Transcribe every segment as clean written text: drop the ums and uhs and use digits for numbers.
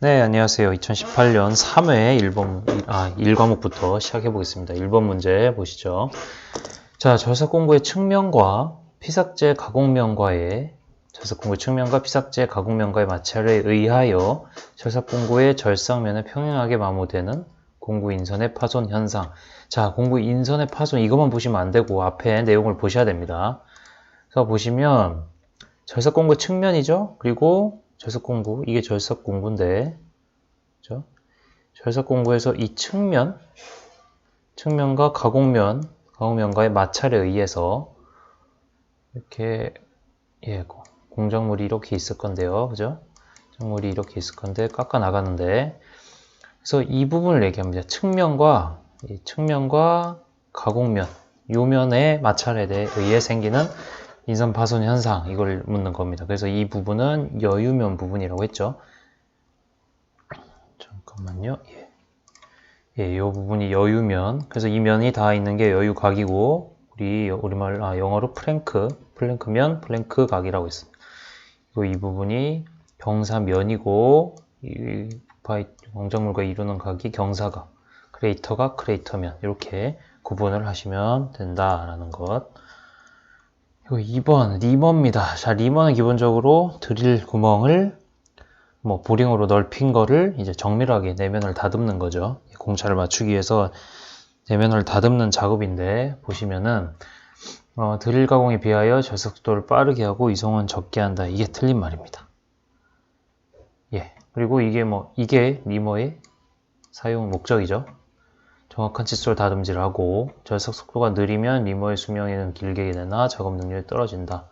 네, 안녕하세요. 2018년 3회 1과목부터 시작해 보겠습니다. 1번 문제 보시죠. 자, 절삭 공구의 측면과 피삭제 가공면과의 마찰에 의하여 절삭 공구의 절삭면에 평행하게 마모되는 공구 인선의 파손 현상. 자, 공구 인선의 파손 이것만 보시면 안 되고 앞에 내용을 보셔야 됩니다. 그래서 보시면 절삭 공구 측면이죠. 그리고 절삭 공구, 이게 절삭 공구인데, 그죠? 절삭 공구에서 이 측면과 가공면과의 마찰에 의해서 이렇게 공작물이 이렇게 있을 건데요, 그죠? 공작물이 이렇게 있을 건데 깎아 나가는데, 그래서 이 부분을 얘기합니다. 측면과 가공면, 요면의 마찰에 의해 생기는 인선 파손 현상, 이걸 묻는 겁니다. 그래서 이 부분은 여유면 부분이라고 했죠. 잠깐만요. 이 부분이 여유면. 그래서 이 면이 다 있는 게 여유각이고, 영어로 플랭크면 플랭크각이라고 했습니다. 그리고 이 부분이 경사면이고, 공작물과 이루는 각이 경사각, 크레이터각, 크레이터면, 이렇게 구분을 하시면 된다라는 것. 그리고 2번, 리머입니다. 자, 리머는 기본적으로 드릴 구멍을 보링으로 넓힌 거를 이제 정밀하게 내면을 다듬는 거죠. 공차를 맞추기 위해서 내면을 다듬는 작업인데, 보시면은 드릴 가공에 비하여 절삭 속도를 빠르게 하고 이송은 적게 한다. 이게 틀린 말입니다. 그리고 이게 리머의 사용 목적이죠. 정확한 칫솔 다듬질을 하고, 절삭 속도가 느리면 리머의 수명에는 길게 되나 작업 능률이 떨어진다.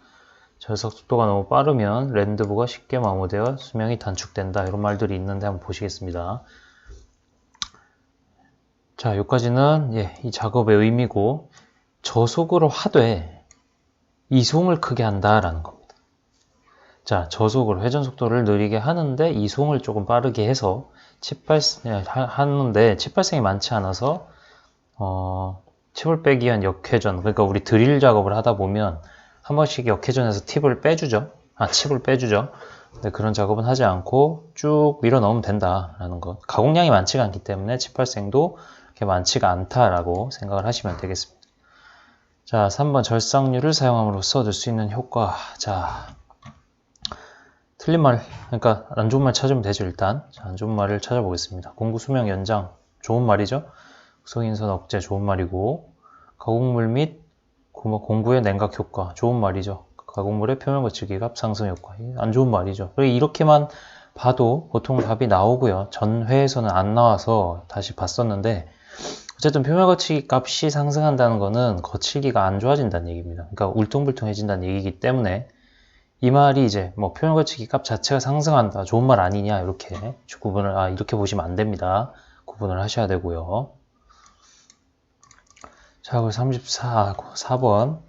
절삭 속도가 너무 빠르면 랜드부가 쉽게 마모되어 수명이 단축된다. 이런 말들이 있는데 한번 보시겠습니다. 자, 여기까지는 이 작업의 의미고, 저속으로 하되 이송을 크게 한다라는 겁니다. 자, 저속으로 회전 속도를 느리게 하는데 이송을 조금 빠르게 해서 하는데 칩발생이 많지 않아서 칩을 빼기 위한 역회전, 그러니까 우리 드릴 작업을 하다 보면 한 번씩 역회전해서 칩을 빼주죠. 근데 그런 작업은 하지 않고 쭉 밀어 넣으면 된다라는 것. 가공량이 많지가 않기 때문에 칩 발생도 그렇게 많지가 않다라고 생각을 하시면 되겠습니다. 자, 3번 절삭률을 사용함으로써 얻을 수 있는 효과. 자, 틀린 말, 그러니까 안 좋은 말 찾으면 되죠, 일단. 자, 안 좋은 말을 찾아보겠습니다. 공구 수명 연장, 좋은 말이죠. 구성인선 억제, 좋은 말이고, 가공물 및 공구의 냉각 효과, 좋은 말이죠. 가공물의 표면 거칠기 값 상승 효과, 안 좋은 말이죠. 이렇게만 봐도 보통 답이 나오고요. 전 회에서는 안 나와서 다시 봤었는데, 어쨌든 표면 거칠기 값이 상승한다는 거는 거칠기가 안 좋아진다는 얘기입니다. 그러니까 울퉁불퉁해진다는 얘기이기 때문에 이 말이 이제 표면 거칠기 값 자체가 상승한다, 좋은 말 아니냐, 이렇게 구분을 이렇게 보시면 안 됩니다. 구분을 하셔야 되고요. 자, 그리고 4번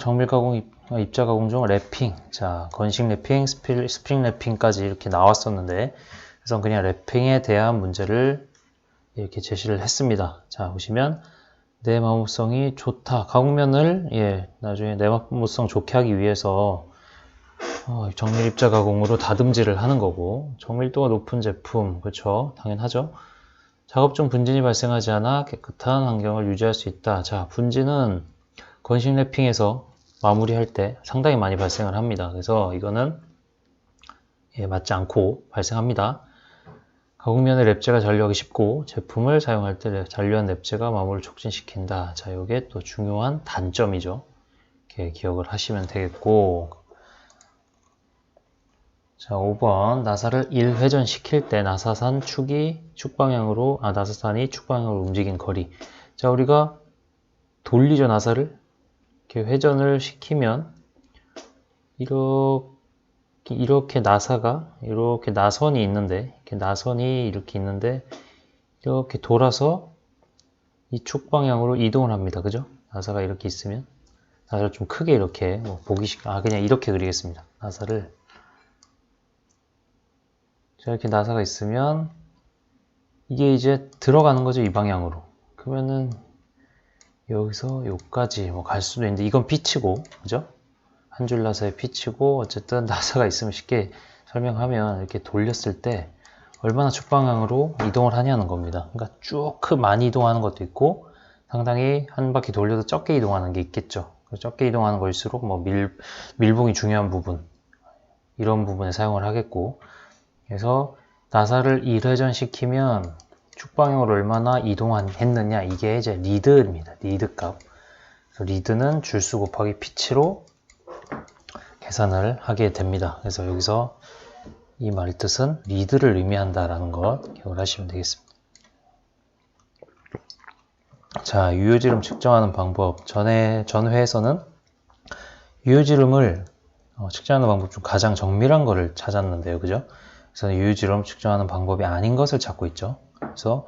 정밀 가공, 입자 가공 중 랩핑. 자, 건식 랩핑, 스프링 랩핑까지 이렇게 나왔었는데, 그래서 그냥 랩핑에 대한 문제를 이렇게 제시를 했습니다. 자, 보시면 내마모성이 좋다. 가공면을 나중에 내마모성 좋게 하기 위해서 정밀 입자 가공으로 다듬질을 하는 거고, 정밀도가 높은 제품, 그렇죠? 당연하죠. 작업 중 분진이 발생하지 않아 깨끗한 환경을 유지할 수 있다. 자, 분진은 건식 랩핑에서 마무리할 때 상당히 많이 발생을 합니다. 그래서 이거는 맞지 않고 발생합니다. 가공면의 랩재가 잔류하기 쉽고 제품을 사용할 때 잔류한 랩재가 마모를 촉진시킨다. 자, 이게 또 중요한 단점이죠. 이렇게 기억을 하시면 되겠고, 자, 5번 나사를 1회전 시킬 때 나사산이 축 방향으로 움직인 거리. 자, 우리가 돌리죠, 나사를. 이렇게 회전을 시키면 이렇게 나선이 있는데, 이렇게 있는데, 이렇게 돌아서 이 축 방향으로 이동을 합니다. 그죠? 나사가 이렇게 있으면, 나사를 좀 크게 이렇게, 그냥 이렇게 그리겠습니다. 나사를. 자, 이렇게 나사가 있으면, 이게 이제 들어가는 거죠, 이 방향으로. 그러면은, 여기서 여기까지 갈 수도 있는데, 이건 피치고, 그죠? 한 줄 나사에 피치고, 어쨌든 나사가 있으면 쉽게 설명하면 이렇게 돌렸을 때 얼마나 축방향으로 이동을 하냐는 겁니다. 그러니까 쭉 많이 이동하는 것도 있고 상당히 한 바퀴 돌려도 적게 이동하는 게 있겠죠. 적게 이동하는 거일수록 뭐 밀봉이 중요한 부분 이런 부분에 사용을 하겠고 그래서 나사를 1회전 시키면 축방향으로 얼마나 이동했느냐 이게 이제 리드입니다. 리드 값. 그래서 리드는 줄수 곱하기 피치로 계산을 하게 됩니다. 그래서 여기서 이 말 뜻은 리드를 의미한다라는 것 기억을 하시면 되겠습니다. 자, 유효지름 측정하는 방법. 전 회에서는 유효지름을 측정하는 방법 중 가장 정밀한 거를 찾았는데요. 그죠? 그래서 유효지름 측정하는 방법이 아닌 것을 찾고 있죠. 그래서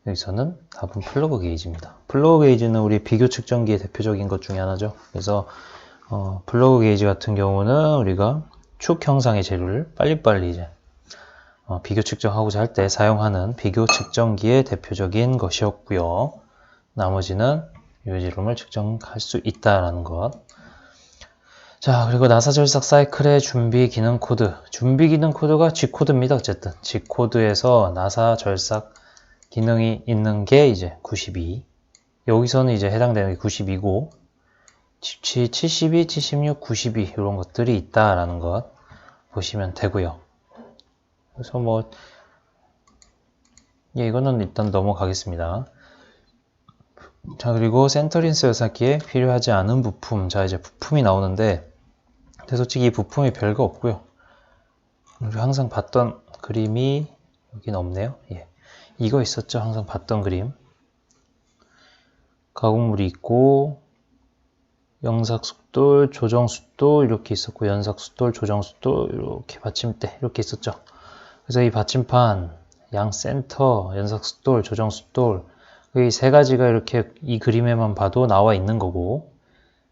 여기서는 답은 플러그 게이지입니다. 플러그 게이지는 우리 비교 측정기의 대표적인 것 중에 하나죠. 그래서 플러그 게이지 같은 경우는 우리가 축 형상의 재료를 빨리빨리 이제 비교 측정하고자 할 때 사용하는 비교 측정기의 대표적인 것이었고요. 나머지는 유효지름을 측정할 수 있다라는 것. 자, 그리고 나사 절삭 사이클의 준비 기능 코드. 준비 기능 코드가 G코드입니다. 어쨌든 G코드에서 나사 절삭 기능이 있는 게 이제 92. 여기서는 이제 해당되는 게 92고 72, 76, 92 이런 것들이 있다라는 것 보시면 되고요. 그래서 뭐 이거는 일단 넘어가겠습니다. 자, 그리고 센터린스 열삭기에 필요하지 않은 부품. 자, 이제 부품이 나오는데 근데 솔직히 이 부품이 별거 없고요. 우리 항상 봤던 그림이 여기는 없네요. 예. 이거 있었죠. 항상 봤던 그림. 가공물이 있고 영삭숫돌, 조정숫돌 이렇게 있었고 연삭숫돌, 조정숫돌 이렇게 받침대 이렇게 있었죠. 그래서 이 받침판, 양센터, 연삭숫돌, 조정숫돌 이 세 가지가 이렇게 이 그림에만 봐도 나와 있는 거고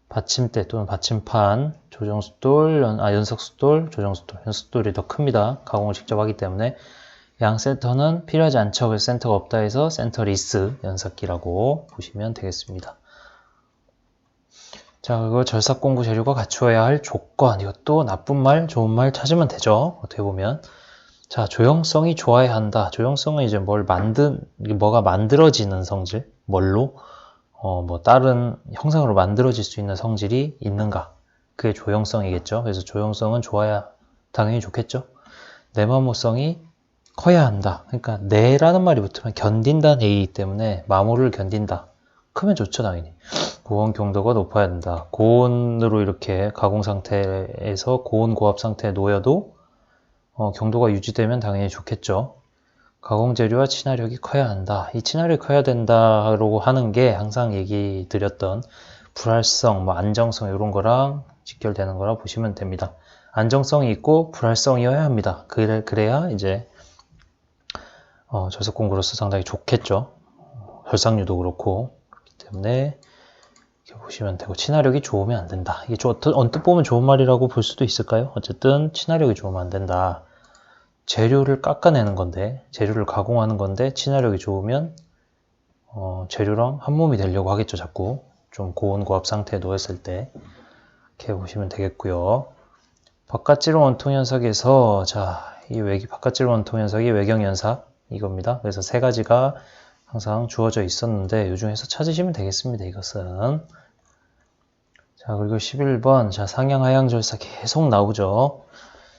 받침대 또는 받침판, 조정숫돌, 연삭숫돌, 조정숫돌, 연삭숫돌이 더 큽니다. 가공을 직접 하기 때문에 양센터는 필요하지 않죠. 그래서 센터가 없다 해서 센터리스 연삭기라고 보시면 되겠습니다. 자, 그리고 절삭 공구 재료가 갖추어야 할 조건. 이것도 나쁜 말, 좋은 말 찾으면 되죠. 어떻게 보면. 자, 조형성이 좋아야 한다. 조형성은 이제 뭐가 만들어지는 성질, 뭘로, 뭐 다른 형상으로 만들어질 수 있는 성질이 있는가. 그게 조형성이겠죠. 그래서 조형성은 좋아야 당연히 좋겠죠. 내마모성이 커야 한다. 그러니까 내라는 말이 붙으면 견딘다는 얘기이기 때문에 마모를 견딘다. 크면 좋죠, 당연히. 고온 경도가 높아야 된다. 고온으로 이렇게 가공 상태에서 고온 고압 상태에 놓여도 경도가 유지되면 당연히 좋겠죠. 가공 재료와 친화력이 커야 한다. 이 친화력이 커야 된다라고 하는 게 항상 얘기 드렸던 불활성, 뭐 안정성 이런 거랑 직결되는 거라 보시면 됩니다. 안정성이 있고 불활성이어야 합니다. 그래야 이제 절삭 공구로서 상당히 좋겠죠. 절삭류도 그렇고 그렇기 때문에 이렇게 보시면 되고 친화력이 좋으면 안 된다. 이게 언뜻 보면 좋은 말이라고 볼 수도 있을까요? 어쨌든 친화력이 좋으면 안 된다. 재료를 깎아내는 건데 재료를 가공하는 건데 친화력이 좋으면 재료랑 한 몸이 되려고 하겠죠. 자꾸 좀 고온 고압 상태에 놓였을 때 이렇게 보시면 되겠고요. 바깥지름 원통 연삭에서 이 바깥지름 원통 연삭이 외경 연삭 이겁니다. 그래서 세 가지가 항상 주어져 있었는데 이 중에서 찾으시면 되겠습니다. 이것은 자, 그리고 11번 상향 하향 절삭 계속 나오죠.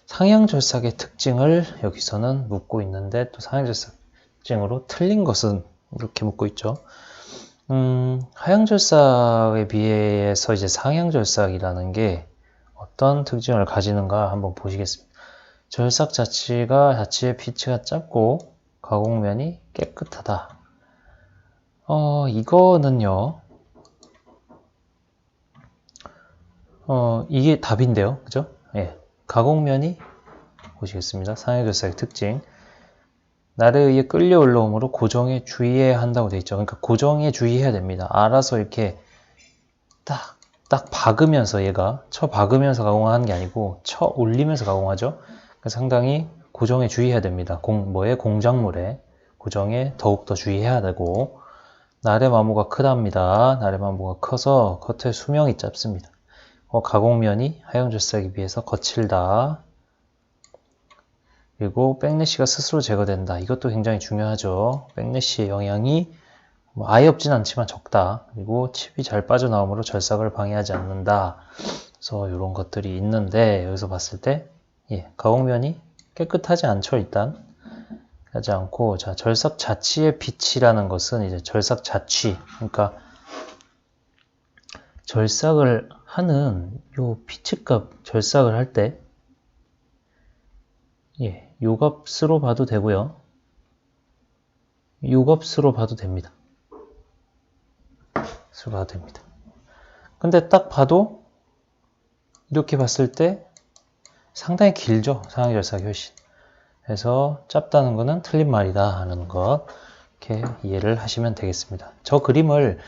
상향 절삭의 특징을 여기서는 묻고 있는데 또 상향 절삭 특징으로 틀린 것은 이렇게 묻고 있죠. 하향 절삭에 비해서 이제 상향 절삭이라는 게 어떤 특징을 가지는가 한번 보시겠습니다. 절삭 자체의 피치가 짧고 가공면이 깨끗하다. 이거는요. 이게 답인데요. 그죠? 예. 가공면이 보시겠습니다. 상향 절삭의 특징. 날에 의해 끌려 올라오므로 고정에 주의해야 한다고 되어 있죠. 그러니까 고정에 주의해야 됩니다. 알아서 이렇게 딱 박으면서 쳐 박으면서 가공하는 게 아니고 쳐 올리면서 가공하죠. 그래서 상당히 고정에 주의해야 됩니다. 공작물에 고정에 더욱더 주의해야 되고 날의 마모가 크답니다. 날의 마모가 커서 겉의 수명이 짧습니다. 가공면이 하향 절삭에 비해서 거칠다. 그리고 백래시가 스스로 제거된다. 이것도 굉장히 중요하죠. 백래시의 영향이 뭐 아예 없진 않지만 적다. 그리고 칩이 잘 빠져나오므로 절삭을 방해하지 않는다. 그래서 이런 것들이 있는데 여기서 봤을 때 가공면이 깨끗하지 않죠. 일단 하지 않고, 자, 절삭 자취의 빛이라는 것은 이제 절삭 자취, 그러니까 절삭을 하는 요 피치값 절삭을 할 때 요 값으로 봐도 되고요. 요 값으로 봐도 됩니다. 값으로 봐도 됩니다. 근데 딱 봐도 이렇게 봤을 때 상당히 길죠. 상하 절삭이 훨씬. 그래서 짧다는 거는 틀린 말이다 하는 것 이렇게 이해를 하시면 되겠습니다. 저 그림을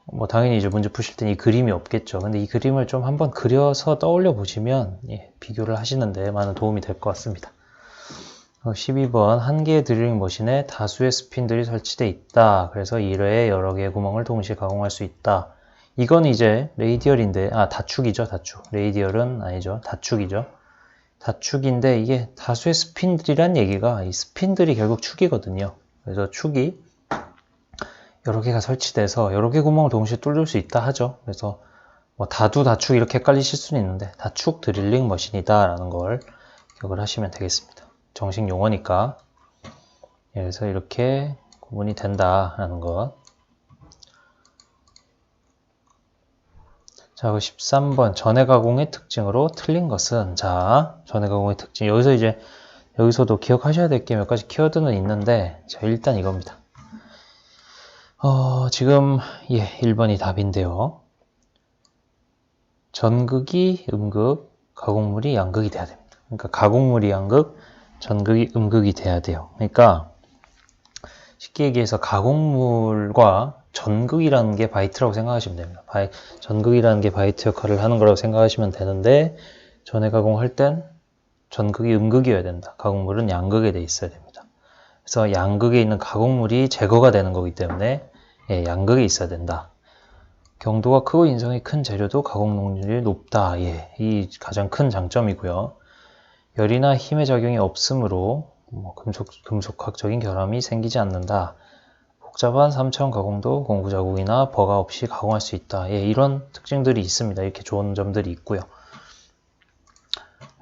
뭐 당연히 이제 문제 푸실 땐 이 그림이 없겠죠. 근데 이 그림을 좀 한번 그려서 떠올려 보시면 비교를 하시는데 많은 도움이 될 것 같습니다. 12번 한 개의 드릴링 머신에 다수의 스핀들이 설치되어 있다. 그래서 1회에 여러 개의 구멍을 동시에 가공할 수 있다. 이건 이제 레이디얼인데 다축이죠. 다축. 레이디얼은 아니죠. 다축이죠. 다축인데 이게 다수의 스핀들이란 얘기가 이 스핀들이 결국 축이거든요. 그래서 축이 여러 개가 설치돼서 여러 개 구멍을 동시에 뚫을 수 있다 하죠. 그래서 뭐 다두, 다축 이렇게 헷갈리실 수는 있는데 다축 드릴링 머신이다 라는 걸 기억을 하시면 되겠습니다. 정식 용어니까. 그래서 이렇게 구분이 된다 라는 것. 자, 13번 전해 가공의 특징으로 틀린 것은, 자, 전해 가공의 특징. 여기서도 기억하셔야 될 게 몇 가지 키워드는 있는데, 자, 일단 이겁니다. 지금 1번이 답인데요. 전극이 음극, 가공물이 양극이 돼야 됩니다. 그러니까 가공물이 양극, 전극이 음극이 돼야 돼요. 그러니까 쉽게 얘기해서 가공물과 전극이라는 게 바이트라고 생각하시면 됩니다. 전극이라는 게 바이트 역할을 하는 거라고 생각하시면 되는데, 전해 가공할 땐 전극이 음극이어야 된다. 가공물은 양극에 돼 있어야 됩니다. 그래서 양극에 있는 가공물이 제거가 되는 거기 때문에 양극에 있어야 된다. 경도가 크고 인성이 큰 재료도 가공 능률이 높다. 이 가장 큰 장점이고요. 열이나 힘의 작용이 없으므로 금속학적인 결함이 생기지 않는다. 복잡한 3차원 가공도 공구자국이나 버가 없이 가공할 수 있다. 이런 특징들이 있습니다. 이렇게 좋은 점들이 있고요.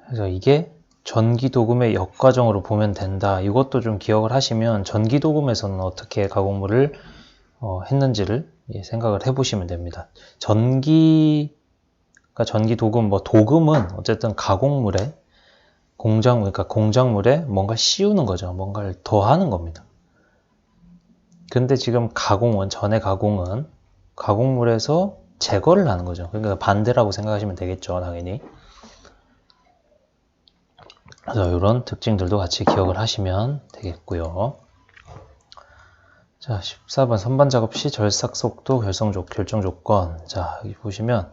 그래서 이게 전기도금의 역과정으로 보면 된다. 이것도 좀 기억을 하시면 전기도금에서는 어떻게 가공물을 했는지를 생각을 해보시면 됩니다. 그러니까 전기도금, 도금은 어쨌든 가공물에 그러니까 공작물에 뭔가 씌우는 거죠. 뭔가를 더하는 겁니다. 근데 지금 전해 가공은 가공물에서 제거를 하는 거죠. 그러니까 반대라고 생각하시면 되겠죠. 당연히. 그래서 이런 특징들도 같이 기억을 하시면 되겠고요. 자, 14번 선반 작업 시 절삭 속도 결정 조건. 자, 여기 보시면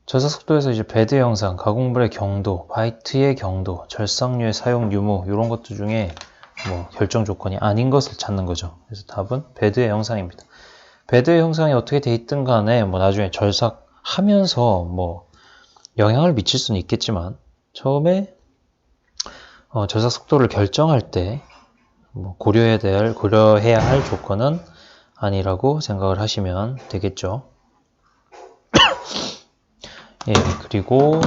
절삭 속도에서 이제 베드 영상, 가공물의 경도, 바이트의 경도, 절삭류의 사용 유무 이런 것들 중에 결정 조건이 아닌 것을 찾는 거죠. 그래서 답은 베드의 형상입니다. 베드의 형상이 어떻게 돼 있든 간에 나중에 절삭하면서 영향을 미칠 수는 있겠지만 처음에 절삭 속도를 결정할 때 고려해야 할 조건은 아니라고 생각을 하시면 되겠죠. 그리고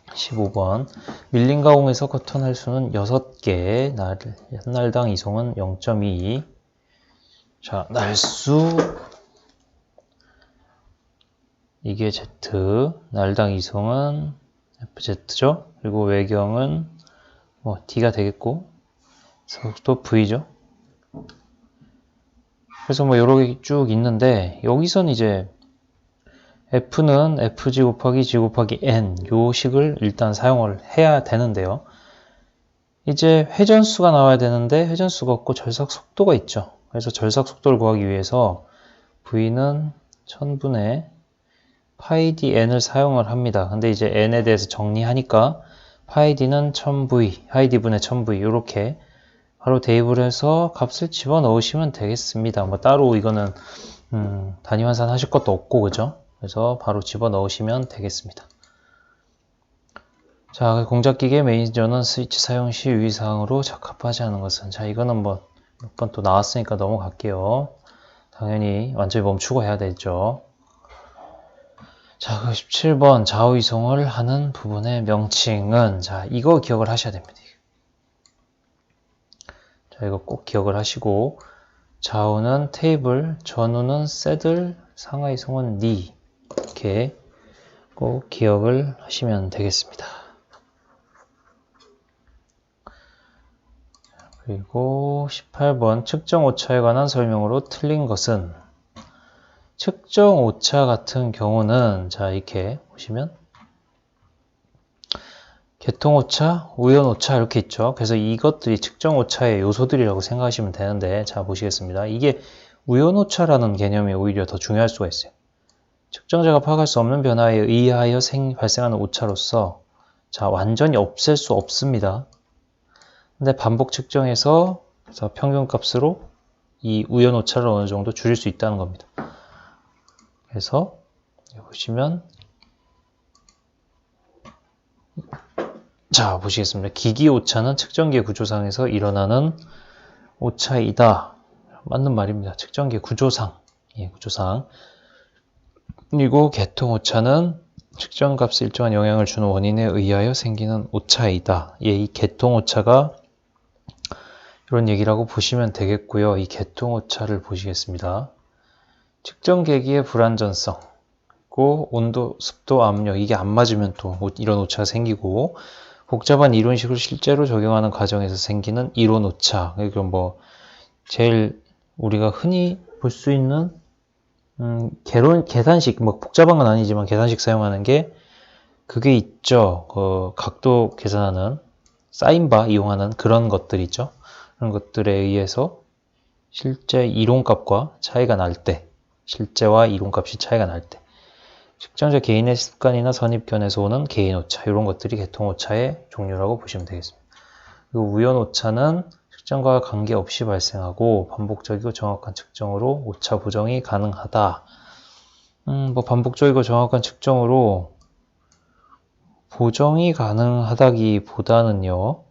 15번 밀린 가공에서 커튼 할수는 6개, 날당 이송은 0.2. 자, 날수 이게 Z, 날당 이송은 FZ죠. 그리고 외경은 D가 되겠고 속도 V죠. 그래서 이렇게 쭉 있는데 여기선 이제 F는 FG 곱하기 G 곱하기 N 요 식을 일단 사용을 해야 되는데요. 이제 회전수가 나와야 되는데 회전수가 없고 절삭 속도가 있죠. 그래서 절삭 속도를 구하기 위해서 V는 1000분의 파이 d n을 사용을 합니다. 근데 이제 n에 대해서 정리하니까 파이 d는 1000v, 파이 d분의 1000v 이렇게 바로 대입을 해서 값을 집어넣으시면 되겠습니다. 따로 이거는 단위 환산하실 것도 없고 그죠? 그래서 바로 집어넣으시면 되겠습니다. 자, 공작기계 매니저는 스위치 사용 시 유의사항으로 적합하지 않은 것은. 자, 이거는 뭐 몇 번 또 나왔으니까 넘어갈게요. 당연히 완전히 멈추고 해야 되죠. 자, 그 17번 좌우 이송을 하는 부분의 명칭은, 자, 이거 기억을 하셔야 됩니다. 자, 이거 꼭 기억을 하시고, 좌우는 테이블, 전후는 새들, 상하 이송은 니. 이렇게 꼭 기억을 하시면 되겠습니다. 그리고 18번 측정 오차에 관한 설명으로 틀린 것은, 측정 오차 같은 경우는, 자, 이렇게 보시면 개통 오차, 우연 오차 이렇게 있죠. 그래서 이것들이 측정 오차의 요소들이라고 생각하시면 되는데, 자, 보시겠습니다. 이게 우연 오차라는 개념이 오히려 더 중요할 수가 있어요. 측정자가 파악할 수 없는 변화에 의하여 발생하는 오차로서, 자, 완전히 없앨 수 없습니다. 근데 반복 측정해서 평균값으로 이 우연 오차를 어느 정도 줄일 수 있다는 겁니다. 그래서 보시면, 자, 보시겠습니다. 기기 오차는 측정기 구조상에서 일어나는 오차이다. 맞는 말입니다. 측정기 구조상. 예, 구조상. 그리고 개통 오차는 측정값에 일정한 영향을 주는 원인에 의하여 생기는 오차이다. 예, 이 개통 오차가 이런 얘기라고 보시면 되겠고요. 이 개통 오차를 보시겠습니다. 측정 계기의 불안전성, 그리고 온도, 습도, 압력 이게 안 맞으면 또 이런 오차가 생기고, 복잡한 이론식을 실제로 적용하는 과정에서 생기는 이론 오차. 그리고 뭐 제일 우리가 흔히 볼 수 있는 계산식, 뭐 복잡한 건 아니지만 계산식 사용하는 게 그게 있죠. 그 각도 계산하는 사인바 이용하는 그런 것들 있죠. 그런 것들에 의해서 실제 이론값과 차이가 날 때, 실제와 이론값이 차이가 날 때, 측정자 개인의 습관이나 선입견에서 오는 개인 오차, 이런 것들이 개통 오차의 종류라고 보시면 되겠습니다. 그리고 우연 오차는 측정과 관계없이 발생하고 반복적이고 정확한 측정으로 오차 보정이 가능하다. 뭐 반복적이고 정확한 측정으로 보정이 가능하다기보다는요,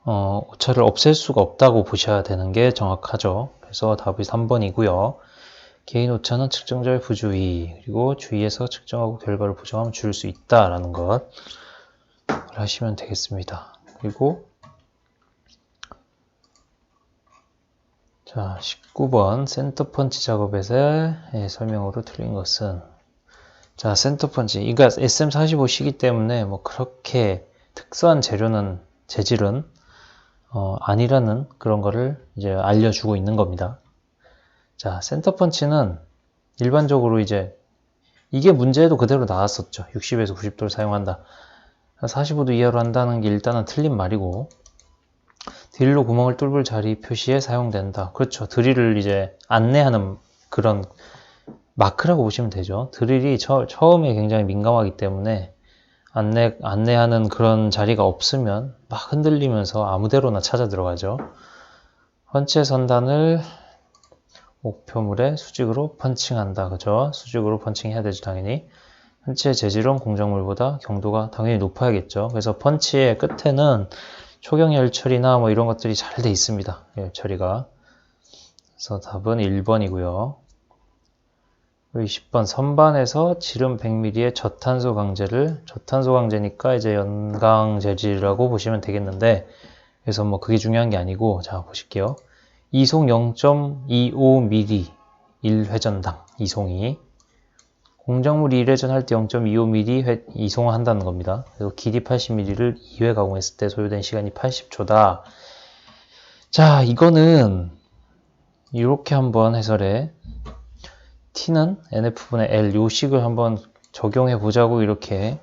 오차를 없앨 수가 없다고 보셔야 되는 게 정확하죠. 그래서 답이 3번이고요. 개인 오차는 측정자의 부주의, 그리고 주의해서 측정하고 결과를 보정하면 줄일 수 있다라는 것 하시면 되겠습니다. 그리고 자, 19번 센터펀치 작업에서의 설명으로 틀린 것은, 자, 센터펀치 이거 SM45시기 때문에 뭐 그렇게 특수한 재질은 아니라는 그런 거를 이제 알려주고 있는 겁니다. 자, 센터펀치는 일반적으로 이제 이게 문제에도 그대로 나왔었죠. 60에서 90도를 사용한다. 45도 이하로 한다는 게 일단은 틀린 말이고, 드릴로 구멍을 뚫을 자리 표시에 사용된다. 그렇죠. 드릴을 이제 안내하는 그런 마크라고 보시면 되죠. 드릴이 처음에 굉장히 민감하기 때문에 안내하는 그런 자리가 없으면 막 흔들리면서 아무데로나 찾아 들어가죠. 펀치의 선단을 목표물에 수직으로 펀칭한다. 그죠? 수직으로 펀칭해야 되죠, 당연히. 펀치의 재질은 공정물보다 경도가 당연히 높아야겠죠. 그래서 펀치의 끝에는 초경열 처리나 뭐 이런 것들이 잘 돼 있습니다. 열 처리가. 그래서 답은 1번이고요. 20번 선반에서 지름 100mm의 저탄소 강제니까 이제 연강 재질이라고 보시면 되겠는데, 그래서 뭐 그게 중요한 게 아니고, 자, 보실게요. 이송 0.25mm 1회전당 이송이, 공정물 1회전 할 때 0.25mm 이송을 한다는 겁니다. 그리고 길이 80mm를 2회 가공했을 때 소요된 시간이 80초다. 자, 이거는 이렇게 한번 해설해. T는 NF분의 L 요식을 한번 적용해 보자고 이렇게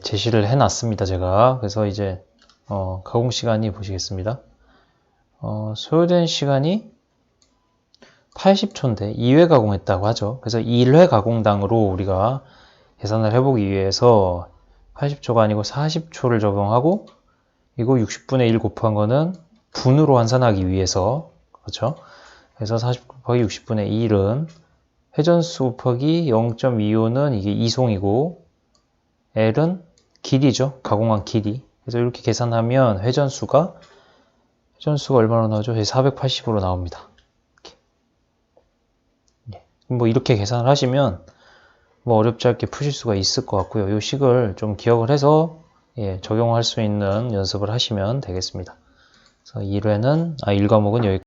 제시를 해 놨습니다. 제가. 그래서 이제 가공 시간이 보시겠습니다. 소요된 시간이 80초인데 2회 가공했다고 하죠. 그래서 1회 가공당으로 우리가 계산을 해보기 위해서 80초가 아니고 40초를 적용하고, 이거 60분의 1 곱한 거는 분으로 환산하기 위해서, 그렇죠? 그래서 40 곱하기 60분의 1은 회전수 곱하기 0.25는 이게 이송이고, L은 길이죠. 가공한 길이. 그래서 이렇게 계산하면 회전수가 얼마로 나오죠? 480으로 나옵니다. 뭐 이렇게 계산을 하시면 뭐 어렵지 않게 푸실 수가 있을 것 같고요. 이 식을 좀 기억을 해서 적용할 수 있는 연습을 하시면 되겠습니다. 그래서 1과목은 여기까지.